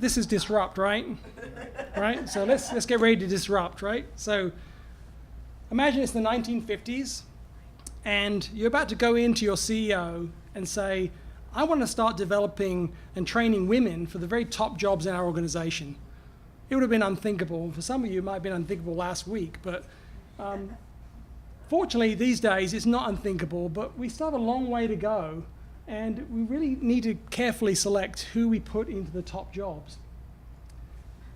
this is disrupt, right? Right? So let's get ready to disrupt, right? So imagine it's the 1950s, and you're about to go into your CEO and say, I want to start developing and training women for the very top jobs in our organization. It would have been unthinkable. For some of you, it might have been unthinkable last week, but fortunately, these days, it's not unthinkable, but we still have a long way to go, and we really need to carefully select who we put into the top jobs.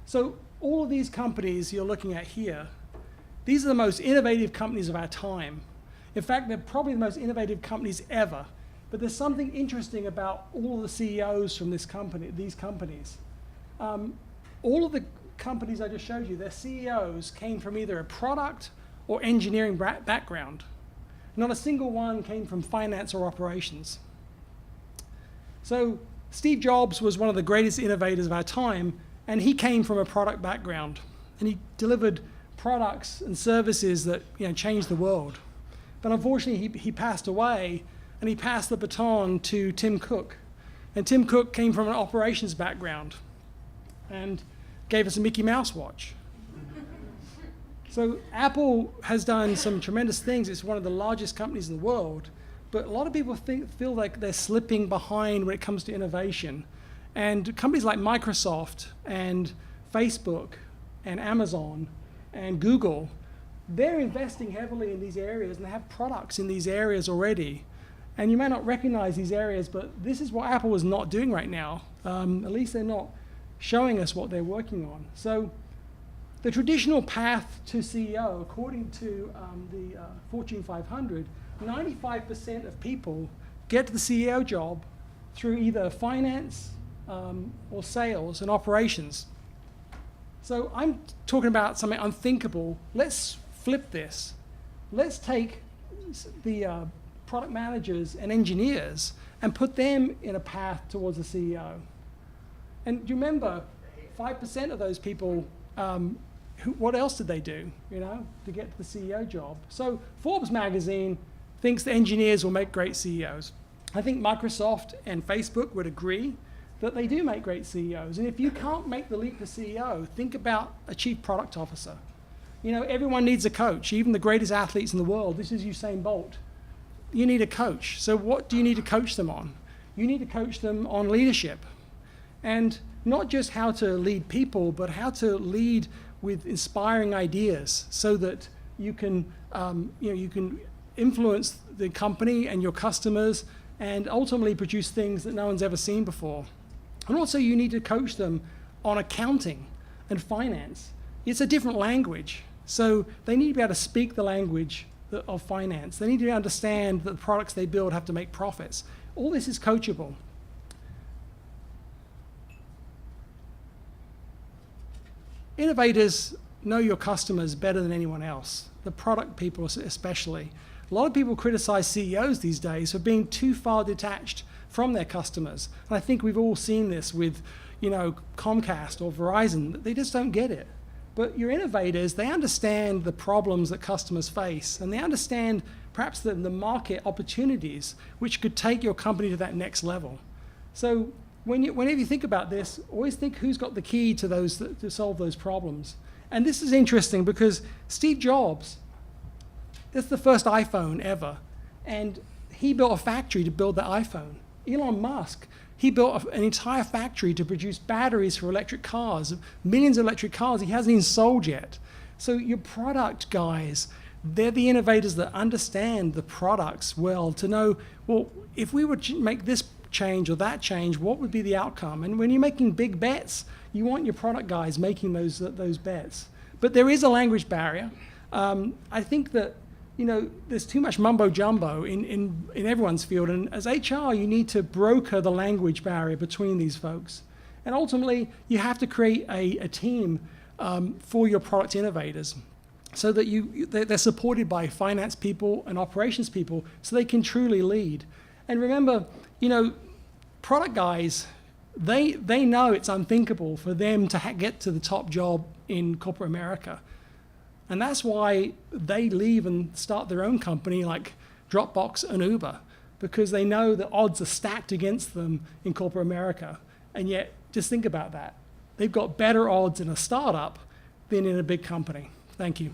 So all of these companies you're looking at here, these are the most innovative companies of our time. In fact, they're probably the most innovative companies ever. But there's something interesting about all the CEOs from these companies. All of the companies I just showed you, their CEOs came from either a product or engineering background. Not a single one came from finance or operations. So Steve Jobs was one of the greatest innovators of our time, and he came from a product background. And he delivered products and services that changed the world. But unfortunately, he passed away, and he passed the baton to Tim Cook. And Tim Cook came from an operations background and gave us a Mickey Mouse watch. So Apple has done some tremendous things. It's one of the largest companies in the world. But a lot of people feel like they're slipping behind when it comes to innovation. And companies like Microsoft and Facebook and Amazon and Google, they're investing heavily in these areas, and they have products in these areas already. And you may not recognize these areas, but this is what Apple is not doing right now. At least they're not showing us what they're working on. So the traditional path to CEO, according to the Fortune 500, 95% of people get to the CEO job through either finance or sales and operations. So I'm talking about something unthinkable. Let's flip this. Let's take the product managers and engineers and put them in a path towards the CEO. And do you remember, 5% of those people, what else did they do, to get to the CEO job? So Forbes magazine thinks the engineers will make great CEOs. I think Microsoft and Facebook would agree that they do make great CEOs. And if you can't make the leap to CEO, think about a chief product officer. Everyone needs a coach, even the greatest athletes in the world. This is Usain Bolt. You need a coach. So what do you need to coach them on? You need to coach them on leadership. And not just how to lead people, but how to lead with inspiring ideas so that you can, you can influence the company and your customers and ultimately produce things that no one's ever seen before. And also you need to coach them on accounting and finance. It's a different language. So they need to be able to speak the language of finance. They need to understand that the products they build have to make profits. All this is coachable. Innovators know your customers better than anyone else, the product people especially. A lot of people criticize CEOs these days for being too far detached from their customers. And I think we've all seen this with, Comcast or Verizon. They just don't get it. But your innovators, they understand the problems that customers face, and they understand perhaps the market opportunities which could take your company to that next level. So whenever you think about this, always think who's got the key to solve those problems. And this is interesting because Steve Jobs, that's the first iPhone ever, and he built a factory to build the iPhone. Elon Musk, he built an entire factory to produce batteries for electric cars, millions of electric cars he hasn't even sold yet. So your product guys, they're the innovators that understand the products well to know, well, if we were to make this change or that change, what would be the outcome? And when you're making big bets, you want your product guys making those bets. But there is a language barrier. I think that there's too much mumbo jumbo in everyone's field, and as HR, you need to broker the language barrier between these folks. And ultimately, you have to create a team for your product innovators so that they're supported by finance people and operations people so they can truly lead. And remember, product guys, they know it's unthinkable for them to get to the top job in corporate America. And that's why they leave and start their own company like Dropbox and Uber, because they know the odds are stacked against them in corporate America. And yet, just think about that. they've got better odds in a startup than in a big company. Thank you.